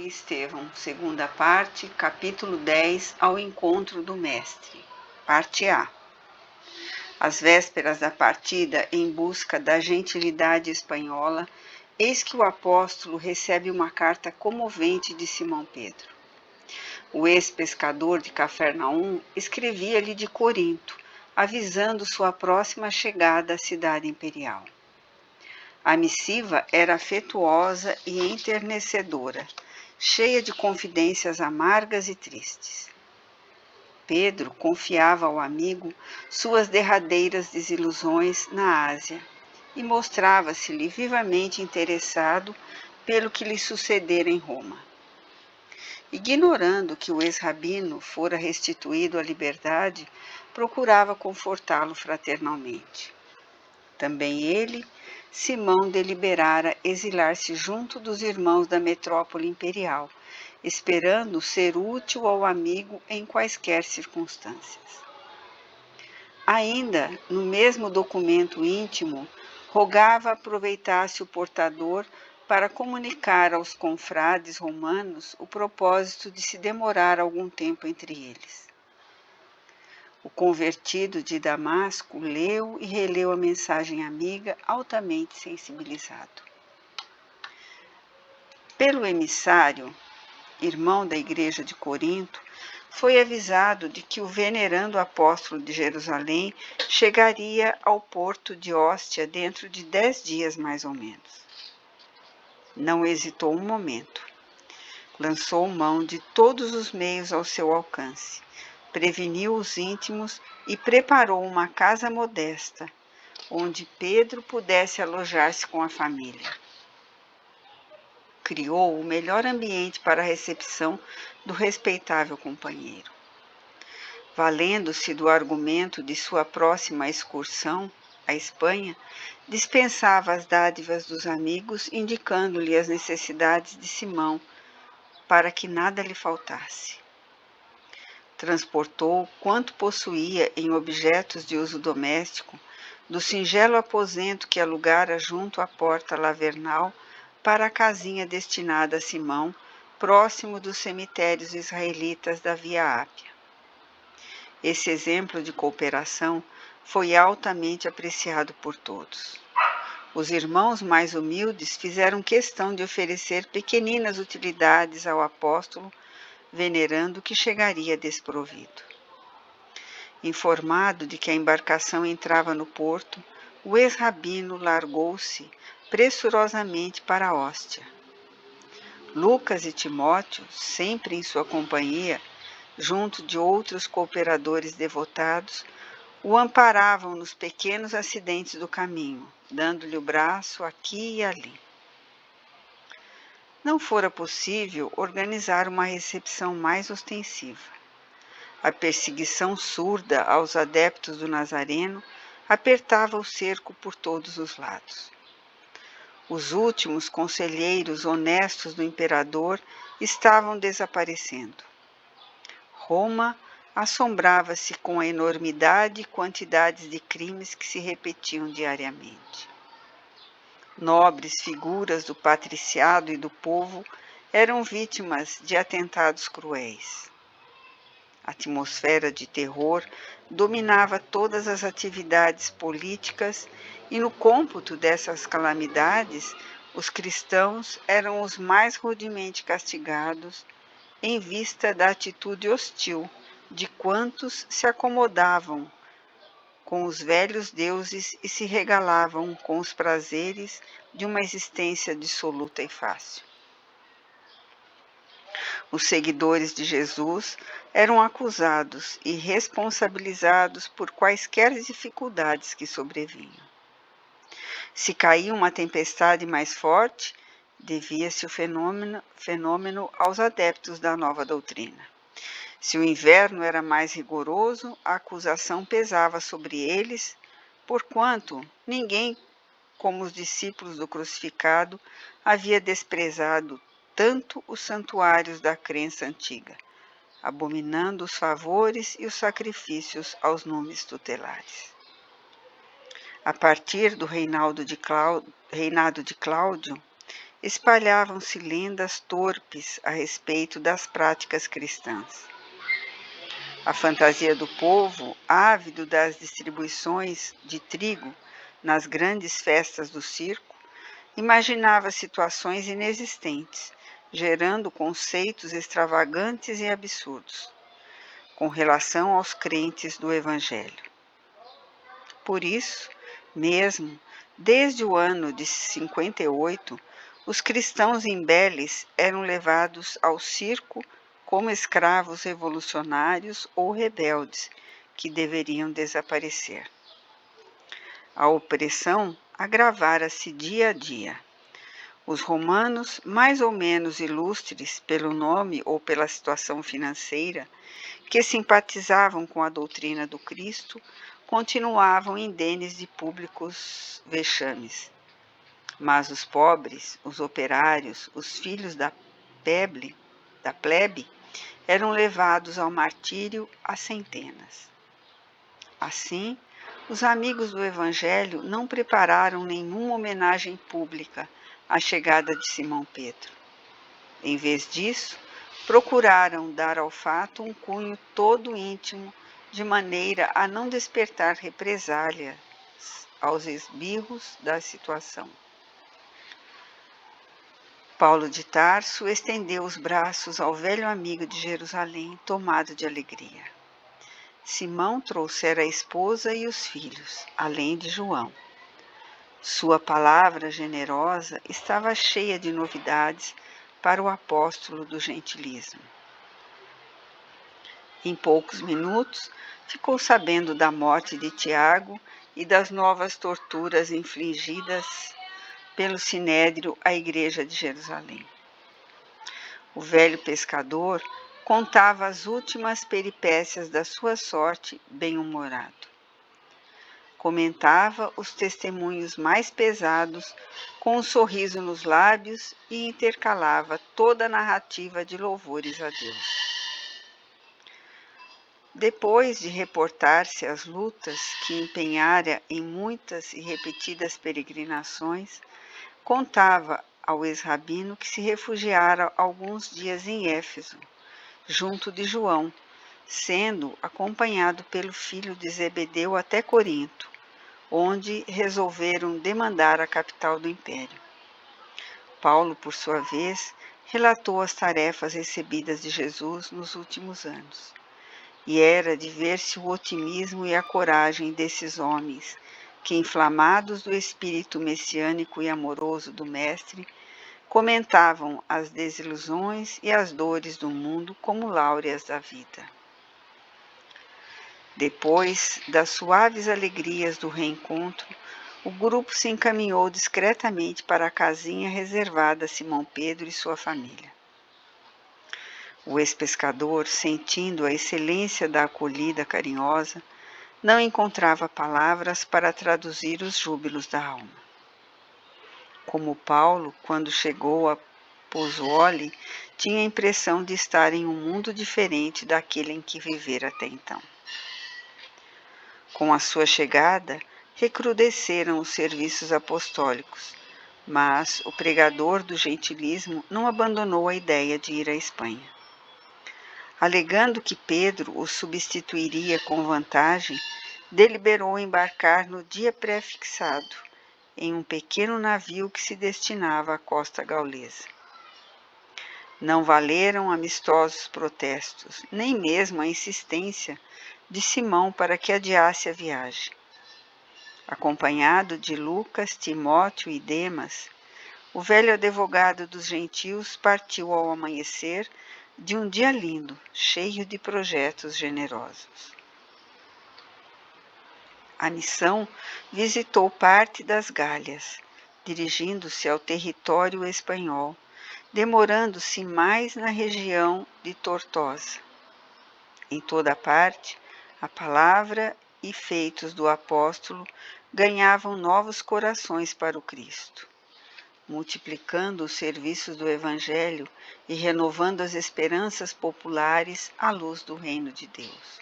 Pedro e Estevão, segunda parte, capítulo 10, ao encontro do Mestre, parte A. Às vésperas da partida, em busca da gentilidade espanhola, eis que o apóstolo recebe uma carta comovente de Simão Pedro. O ex-pescador de Cafarnaum escrevia-lhe de Corinto, avisando sua próxima chegada à cidade imperial. A missiva era afetuosa e enternecedora, cheia de confidências amargas e tristes. Pedro confiava ao amigo suas derradeiras desilusões na Ásia e mostrava-se-lhe vivamente interessado pelo que lhe sucedera em Roma. Ignorando que o ex-rabino fora restituído à liberdade, procurava confortá-lo fraternalmente. Também ele, Simão, deliberara exilar-se junto dos irmãos da metrópole imperial, esperando ser útil ao amigo em quaisquer circunstâncias. Ainda, no mesmo documento íntimo, rogava aproveitasse o portador para comunicar aos confrades romanos o propósito de se demorar algum tempo entre eles. O convertido de Damasco leu e releu a mensagem amiga, altamente sensibilizado. Pelo emissário, irmão da igreja de Corinto, foi avisado de que o venerando apóstolo de Jerusalém chegaria ao porto de Hóstia dentro de 10 dias mais ou menos. Não hesitou um momento. Lançou mão de todos os meios ao seu alcance. Preveniu os íntimos e preparou uma casa modesta, onde Pedro pudesse alojar-se com a família. Criou o melhor ambiente para a recepção do respeitável companheiro. Valendo-se do argumento de sua próxima excursão à Espanha, dispensava as dádivas dos amigos, indicando-lhe as necessidades de Simão, para que nada lhe faltasse. Transportou quanto possuía em objetos de uso doméstico do singelo aposento que alugara junto à porta lavernal para a casinha destinada a Simão, próximo dos cemitérios israelitas da Via Ápia. Esse exemplo de cooperação foi altamente apreciado por todos. Os irmãos mais humildes fizeram questão de oferecer pequeninas utilidades ao apóstolo, venerando que chegaria desprovido. Informado de que a embarcação entrava no porto, o ex-rabino largou-se pressurosamente para a Hóstia. Lucas e Timóteo, sempre em sua companhia, junto de outros cooperadores devotados, o amparavam nos pequenos acidentes do caminho, dando-lhe o braço aqui e ali. Não fora possível organizar uma recepção mais ostensiva. A perseguição surda aos adeptos do Nazareno apertava o cerco por todos os lados. Os últimos conselheiros honestos do imperador estavam desaparecendo. Roma assombrava-se com a enormidade e quantidades de crimes que se repetiam diariamente. Nobres figuras do patriciado e do povo eram vítimas de atentados cruéis. A atmosfera de terror dominava todas as atividades políticas e, no cômputo dessas calamidades, os cristãos eram os mais rudemente castigados em vista da atitude hostil de quantos se acomodavam com os velhos deuses e se regalavam com os prazeres de uma existência dissoluta e fácil. Os seguidores de Jesus eram acusados e responsabilizados por quaisquer dificuldades que sobrevinham. Se caía uma tempestade mais forte, devia-se o fenômeno aos adeptos da nova doutrina. Se o inverno era mais rigoroso, a acusação pesava sobre eles, porquanto ninguém, como os discípulos do crucificado, havia desprezado tanto os santuários da crença antiga, abominando os favores e os sacrifícios aos nomes tutelares. A partir do reinado de Cláudio, espalhavam-se lendas torpes a respeito das práticas cristãs. A fantasia do povo, ávido das distribuições de trigo nas grandes festas do circo, imaginava situações inexistentes, gerando conceitos extravagantes e absurdos com relação aos crentes do Evangelho. Por isso, mesmo, desde o ano de 58, os cristãos em Beles eram levados ao circo como escravos revolucionários ou rebeldes que deveriam desaparecer. A opressão agravara-se dia a dia. Os romanos, mais ou menos ilustres pelo nome ou pela situação financeira, que simpatizavam com a doutrina do Cristo, continuavam indenes de públicos vexames. Mas os pobres, os operários, os filhos da plebe, eram levados ao martírio a centenas. Assim, os amigos do Evangelho não prepararam nenhuma homenagem pública à chegada de Simão Pedro. Em vez disso, procuraram dar ao fato um cunho todo íntimo, de maneira a não despertar represálias aos esbirros da situação. Paulo de Tarso estendeu os braços ao velho amigo de Jerusalém, tomado de alegria. Simão trouxera a esposa e os filhos, além de João. Sua palavra generosa estava cheia de novidades para o apóstolo do gentilismo. Em poucos minutos, ficou sabendo da morte de Tiago e das novas torturas infligidas pelo Sinédrio à igreja de Jerusalém. O velho pescador contava as últimas peripécias da sua sorte bem-humorado. Comentava os testemunhos mais pesados com um sorriso nos lábios e intercalava toda a narrativa de louvores a Deus. Depois de reportar-se as lutas que empenhara em muitas e repetidas peregrinações, contava ao ex-rabino que se refugiara alguns dias em Éfeso, junto de João, sendo acompanhado pelo filho de Zebedeu até Corinto, onde resolveram demandar a capital do império. Paulo, por sua vez, relatou as tarefas recebidas de Jesus nos últimos anos. E era de ver-se o otimismo e a coragem desses homens, que, inflamados do espírito messiânico e amoroso do Mestre, comentavam as desilusões e as dores do mundo como láureas da vida. Depois das suaves alegrias do reencontro, o grupo se encaminhou discretamente para a casinha reservada a Simão Pedro e sua família. O ex-pescador, sentindo a excelência da acolhida carinhosa, não encontrava palavras para traduzir os júbilos da alma. Como Paulo, quando chegou a Pozzuoli, tinha a impressão de estar em um mundo diferente daquele em que vivera até então. Com a sua chegada, recrudesceram os serviços apostólicos, mas o pregador do gentilismo não abandonou a ideia de ir à Espanha. Alegando que Pedro o substituiria com vantagem, deliberou embarcar no dia pré-fixado, em um pequeno navio que se destinava à costa gaulesa. Não valeram amistosos protestos, nem mesmo a insistência de Simão para que adiasse a viagem. Acompanhado de Lucas, Timóteo e Demas, o velho advogado dos gentios partiu ao amanhecer de um dia lindo, cheio de projetos generosos. A missão visitou parte das Gálias, dirigindo-se ao território espanhol, demorando-se mais na região de Tortosa. Em toda parte, a palavra e feitos do apóstolo ganhavam novos corações para o Cristo, multiplicando os serviços do Evangelho e renovando as esperanças populares à luz do reino de Deus.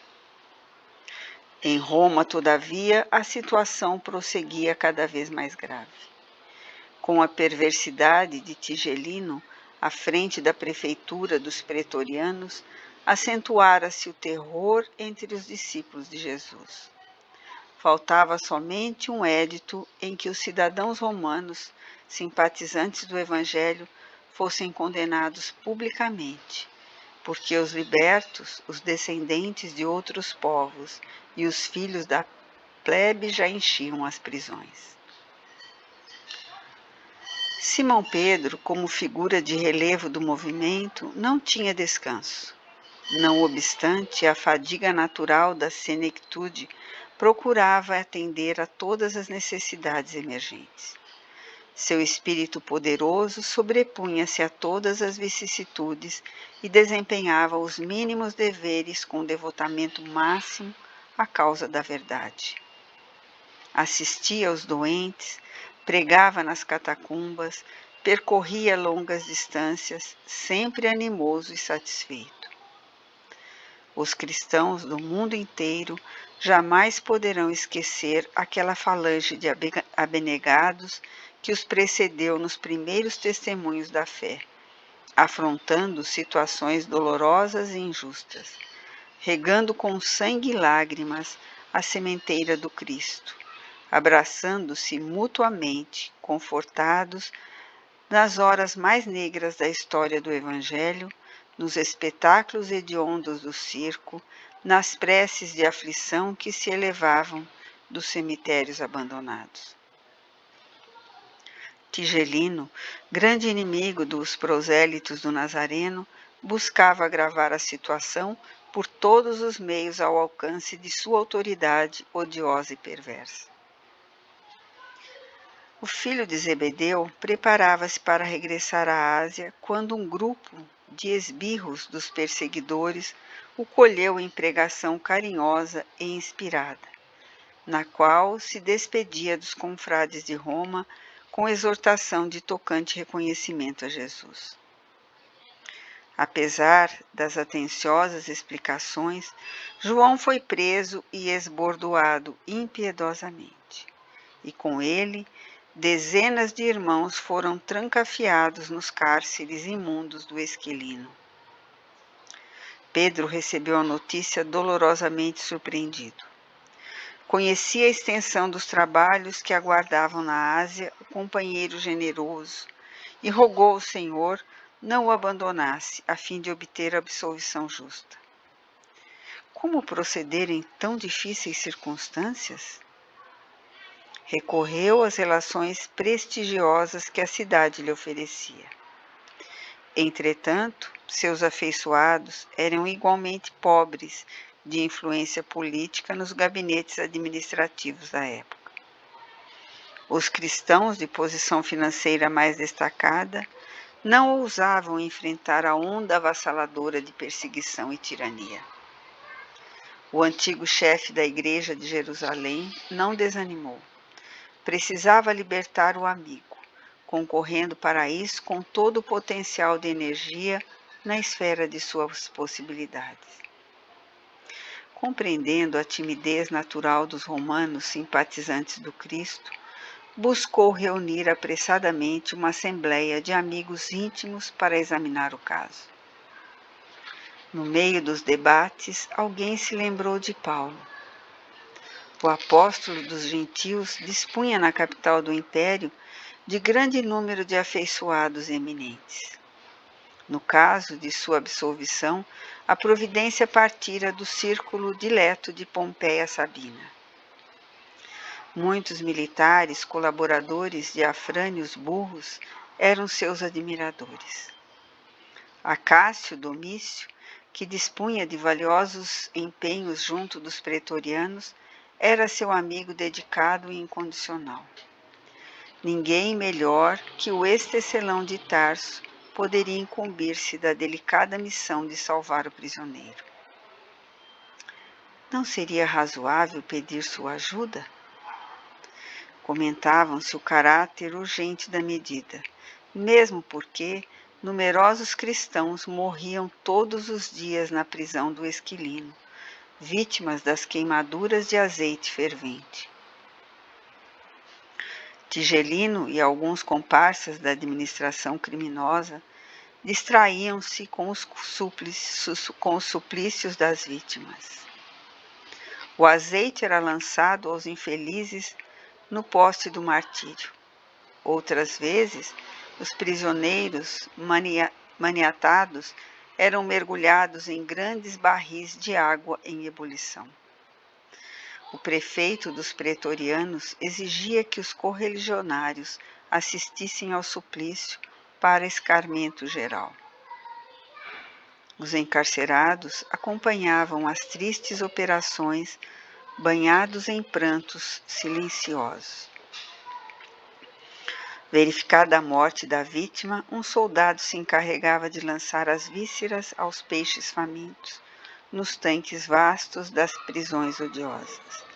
Em Roma, todavia, a situação prosseguia cada vez mais grave. Com a perversidade de Tigelino à frente da prefeitura dos pretorianos, acentuara-se o terror entre os discípulos de Jesus. Faltava somente um edito em que os cidadãos romanos, simpatizantes do Evangelho, fossem condenados publicamente, porque os libertos, os descendentes de outros povos e os filhos da plebe já enchiam as prisões. Simão Pedro, como figura de relevo do movimento, não tinha descanso. Não obstante a fadiga natural da senectude, procurava atender a todas as necessidades emergentes. Seu espírito poderoso sobrepunha-se a todas as vicissitudes e desempenhava os mínimos deveres com devotamento máximo à causa da verdade. Assistia aos doentes, pregava nas catacumbas, percorria longas distâncias, sempre animoso e satisfeito. Os cristãos do mundo inteiro jamais poderão esquecer aquela falange de abnegados que os precedeu nos primeiros testemunhos da fé, afrontando situações dolorosas e injustas, regando com sangue e lágrimas a sementeira do Cristo, abraçando-se mutuamente, confortados nas horas mais negras da história do Evangelho, nos espetáculos hediondos do circo, nas preces de aflição que se elevavam dos cemitérios abandonados. Tigelino, grande inimigo dos prosélitos do Nazareno, buscava agravar a situação por todos os meios ao alcance de sua autoridade odiosa e perversa. O filho de Zebedeu preparava-se para regressar à Ásia quando um grupo de esbirros dos perseguidores o colheu em pregação carinhosa e inspirada, na qual se despedia dos confrades de Roma com exortação de tocante reconhecimento a Jesus. Apesar das atenciosas explicações, João foi preso e esbordoado impiedosamente, e com ele dezenas de irmãos foram trancafiados nos cárceres imundos do Esquilino. Pedro recebeu a notícia dolorosamente surpreendido. Conhecia a extensão dos trabalhos que aguardavam na Ásia o companheiro generoso e rogou ao Senhor não o abandonasse, a fim de obter a absolvição justa. Como proceder em tão difíceis circunstâncias? Recorreu às relações prestigiosas que a cidade lhe oferecia. Entretanto, seus afeiçoados eram igualmente pobres de influência política nos gabinetes administrativos da época. Os cristãos de posição financeira mais destacada não ousavam enfrentar a onda avassaladora de perseguição e tirania. O antigo chefe da igreja de Jerusalém não desanimou. Precisava libertar o amigo, concorrendo para isso com todo o potencial de energia na esfera de suas possibilidades. Compreendendo a timidez natural dos romanos simpatizantes do Cristo, buscou reunir apressadamente uma assembleia de amigos íntimos para examinar o caso. No meio dos debates, alguém se lembrou de Paulo. O apóstolo dos gentios dispunha na capital do império de grande número de afeiçoados eminentes. No caso de sua absolvição, a providência partira do círculo dileto de Pompeia Sabina. Muitos militares, colaboradores de Afrânios Burros, eram seus admiradores. Acácio Domício, que dispunha de valiosos empenhos junto dos pretorianos, era seu amigo dedicado e incondicional. Ninguém melhor que o ex-tecelão de Tarso poderia incumbir-se da delicada missão de salvar o prisioneiro. Não seria razoável pedir sua ajuda? Comentavam-se o caráter urgente da medida, mesmo porque numerosos cristãos morriam todos os dias na prisão do Esquilino, vítimas das queimaduras de azeite fervente. Tigelino e alguns comparsas da administração criminosa distraíam-se com os suplícios das vítimas. O azeite era lançado aos infelizes no poste do martírio. Outras vezes, os prisioneiros maniatados eram mergulhados em grandes barris de água em ebulição. O prefeito dos pretorianos exigia que os correligionários assistissem ao suplício para escarmento geral. Os encarcerados acompanhavam as tristes operações, banhados em prantos silenciosos. Verificada a morte da vítima, um soldado se encarregava de lançar as vísceras aos peixes famintos, nos tanques vastos das prisões odiosas.